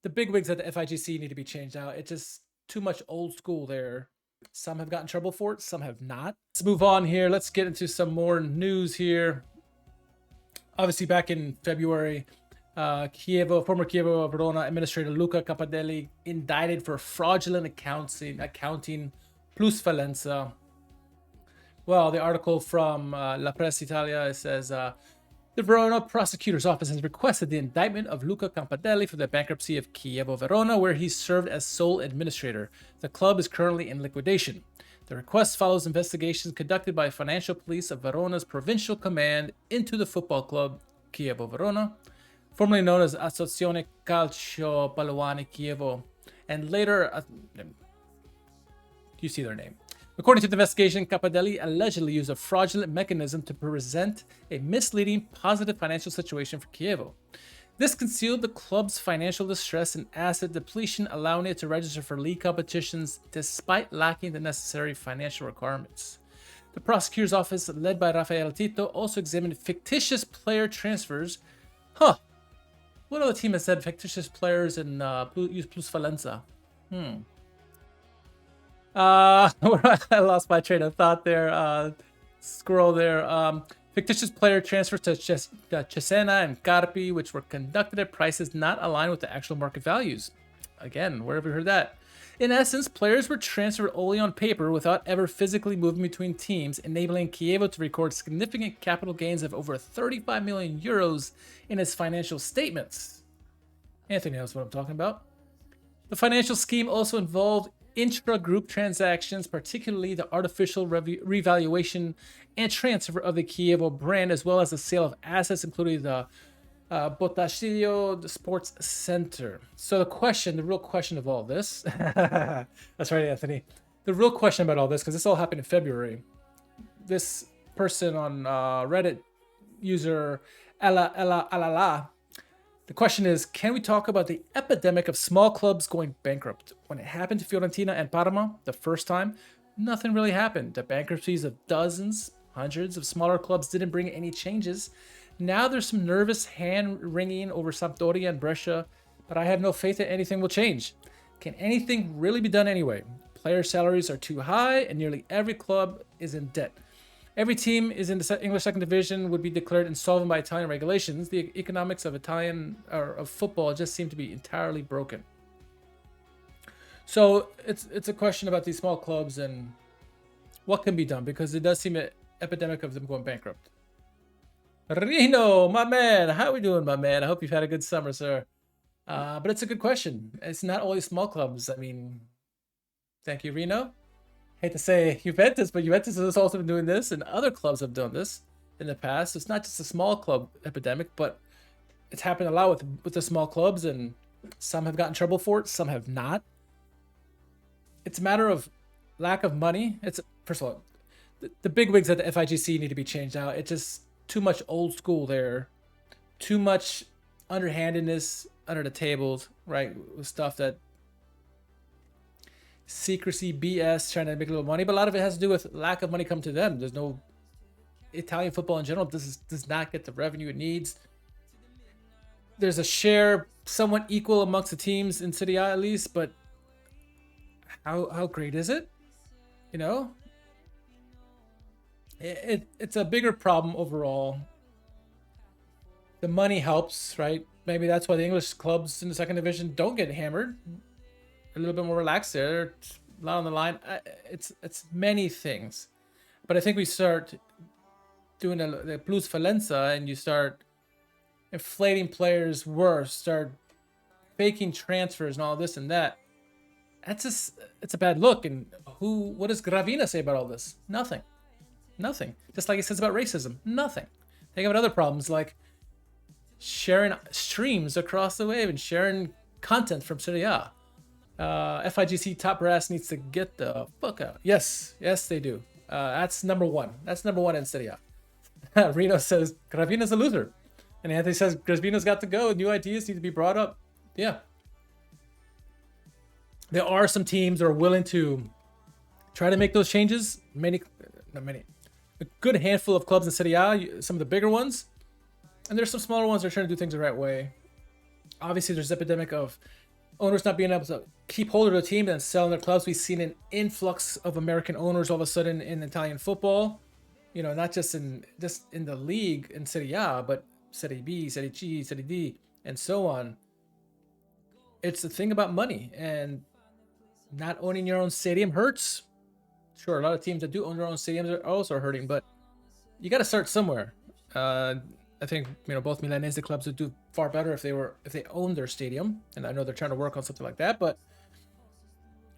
the bigwigs at the FIGC need to be changed out. It's just too much old school there. Some have gotten in trouble for it, some have not. Let's move on here. Let's get into some more news here. Obviously, back in February, former Chievo Verona administrator Luca Capadelli indicted for fraudulent accounting plusvalenza. Well, the article from La Presse Italia says the Verona prosecutor's office has requested the indictment of Luca Campadelli for the bankruptcy of Chievo Verona, where he served as sole administrator. The club is currently in liquidation. The request follows investigations conducted by financial police of Verona's provincial command into the football club Chievo Verona, formerly known as Associazione Calcio Paluani Chievo, and later, you see their name. According to the investigation, Capadelli allegedly used a fraudulent mechanism to present a misleading positive financial situation for Chievo. This concealed the club's financial distress and asset depletion, allowing it to register for league competitions despite lacking the necessary financial requirements. The prosecutor's office, led by Rafael Tito, also examined fictitious player transfers. What other team has said fictitious players and use plusvalenza? I lost my train of thought there. Scroll there. Fictitious player transfers to Cesena and Carpi, which were conducted at prices not aligned with the actual market values. Again, where have we heard that? In essence, players were transferred only on paper without ever physically moving between teams, enabling Chievo to record significant capital gains of over 35 million euros in its financial statements. Anthony knows what I'm talking about. The financial scheme also involved intra-group transactions, particularly the artificial revaluation and transfer of the Chievo brand, as well as the sale of assets, including the Botasilio the Sports Center. So the real question of all this, that's right, Anthony. The real question about all this, because this all happened in February. This person on Reddit, user Alala, the question is, can we talk about the epidemic of small clubs going bankrupt? When it happened to Fiorentina and Parma the first time, nothing really happened. The bankruptcies of dozens, hundreds of smaller clubs didn't bring any changes. Now there's some nervous hand-wringing over Sampdoria and Brescia, but I have no faith that anything will change. Can anything really be done anyway? Player salaries are too high, and nearly every club is in debt. Every team is in the English second division would be declared insolvent by Italian regulations. The economics of football just seem to be entirely broken. So it's a question about these small clubs and what can be done, because it does seem an epidemic of them going bankrupt. Rino, my man, how are we doing, my man? I hope you've had a good summer, sir. But it's a good question. It's not always small clubs. I mean, thank you, Rino. Hate to say Juventus, but Juventus has also been doing this, and other clubs have done this in the past. It's not just a small club epidemic, but it's happened a lot with the small clubs, and some have gotten in trouble for it, some have not. It's a matter of lack of money. It's, first of all, the bigwigs at the FIGC need to be changed out. It's just too much old school there, too much underhandedness under the tables, right? With stuff that secrecy, BS, trying to make a little money, but a lot of it has to do with lack of money come to them. There's no Italian football in general does not get the revenue it needs. There's a share somewhat equal amongst the teams in Serie A at least, but how great is it? You know, it's a bigger problem overall. The money helps, right? Maybe that's why the English clubs in the second division don't get hammered. A little bit more relaxed there. A lot on the line. It's many things, but I think we start doing the plusvalenza and you start inflating players worse, start faking transfers and all this and that. It's a bad look. And what does Gravina say about all this? Nothing. Just like he says about racism. Nothing. Think about other problems like sharing streams across the wave and sharing content from Serie A. FIGC top brass needs to get the fuck out. Yes, they do. That's number one. That's number one in Serie A. Reno says Gravina's a loser, and Anthony says Gravina's got to go. New ideas need to be brought up. Yeah, there are some teams that are willing to try to make those changes. A good handful of clubs in Serie A, some of the bigger ones, and there's some smaller ones that are trying to do things the right way. Obviously, there's epidemic of owners not being able to keep hold of the team and selling their clubs. We've seen an influx of American owners all of a sudden in Italian football. You know, not just in the league in Serie A, but Serie B, Serie C, Serie D, and so on. It's the thing about money, and not owning your own stadium hurts. Sure, a lot of teams that do own their own stadiums are also hurting, but you got to start somewhere. I think both Milanese clubs would do far better if they owned their stadium, and I know they're trying to work on something like that. But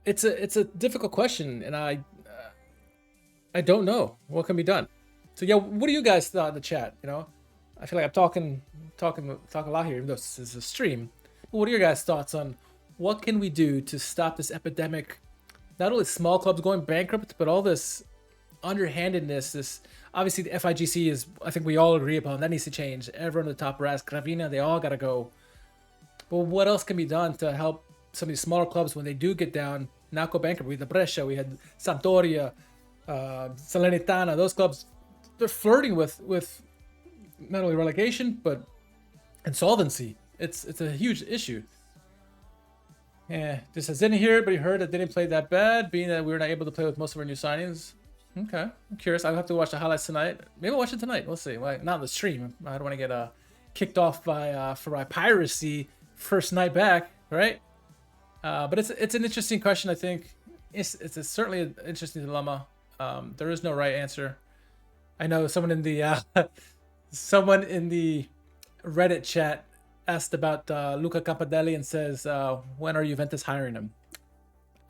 it's a difficult question, and I don't know what can be done. So yeah, what do you guys thought in the chat? I feel like I'm talking a lot here, even though this is a stream. But what are your guys' thoughts on what can we do to stop this epidemic? Not only small clubs going bankrupt, but all this underhandedness. This obviously the FIGC is, I think we all agree upon, that needs to change. Everyone at the top brass, Gravina, they all gotta go. But what else can be done to help some of these smaller clubs when they do get down, not go bankrupt? We had the Brescia, we had Sampdoria, Salernitana. Those clubs, they're flirting with not only relegation but insolvency. It's a huge issue. Yeah, this says, didn't hear it, but he heard it didn't play that bad, being that we were not able to play with most of our new signings. Okay, I'm curious. I'll have to watch the highlights tonight. Maybe I'll watch it tonight. We'll see. Well, not on the stream. I don't want to get kicked off by for my piracy first night back, right? But it's an interesting question. I think it's certainly an interesting dilemma. There is no right answer. I know someone in the someone in the Reddit chat asked about Luca Campadelli and says, when are Juventus hiring him?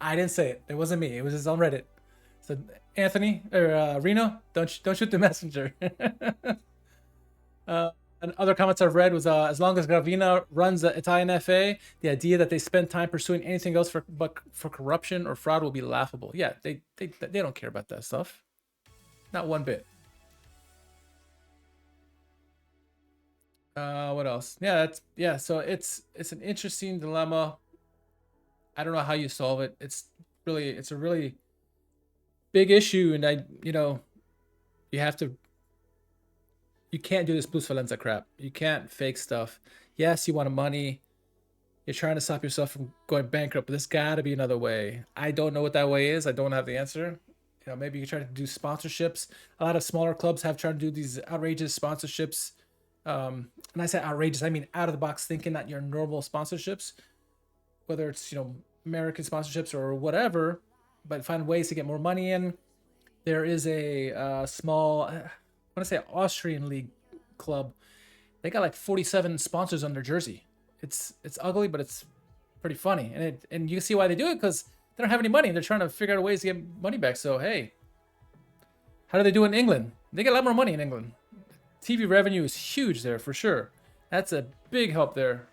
I didn't say it. It wasn't me. It was just on Reddit. So Anthony or Reno, don't shoot the messenger. And other comments I've read was as long as Gravina runs the Italian FA, the idea that they spend time pursuing anything else for corruption or fraud will be laughable. Yeah, they don't care about that stuff. Not one bit. What else? Yeah, so it's an interesting dilemma. I don't know how you solve it. It's a really big issue, and you can't do this plus valenza crap. You can't fake stuff. Yes, you want money. You're trying to stop yourself from going bankrupt, but there's gotta be another way. I don't know what that way is. I don't have the answer. Maybe you try to do sponsorships. A lot of smaller clubs have tried to do these outrageous sponsorships. And I say outrageous, I mean out of the box thinking, not your normal sponsorships, whether it's American sponsorships or whatever, but find ways to get more money in. There is a small, I want to say Austrian league club. They got like 47 sponsors on their jersey. It's ugly, but it's pretty funny, and you can see why they do it, because they don't have any money. They're trying to figure out ways to get money back. So hey, how do they do it in England? They get a lot more money in England. TV revenue is huge there for sure. That's a big help there.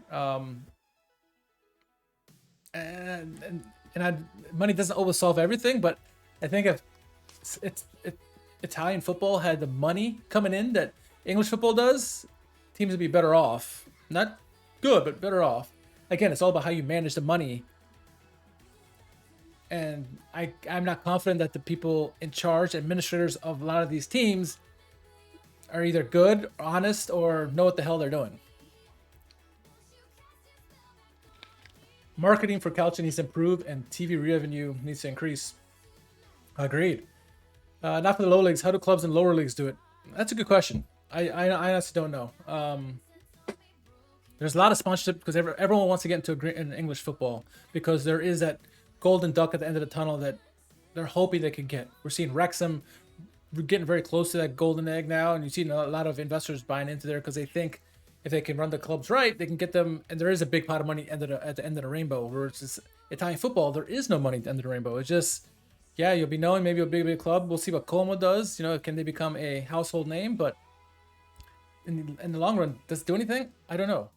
Money doesn't always solve everything, but I think if Italian football had the money coming in that English football does, teams would be better off. Not good, but better off. Again, it's all about how you manage the money. And I'm not confident that the people in charge, administrators of a lot of these teams, are either good, honest, or know what the hell they're doing. Marketing for Calcio needs to improve, and TV revenue needs to increase. Agreed. Not for the low leagues. How do clubs in lower leagues do it? That's a good question. I honestly don't know. There's a lot of sponsorship because everyone wants to get into English football, because there is that golden duck at the end of the tunnel that they're hoping they can get. We're seeing Wrexham. We're getting very close to that golden egg now, and you've seen a lot of investors buying into there because they think if they can run the clubs right, they can get them. And there is a big pot of money at the end of the rainbow. Versus Italian football, there is no money at the end of the rainbow. It's just, yeah, you'll be knowing maybe a big club. We'll see what Como does. Can they become a household name? But in the long run, does it do anything? I don't know.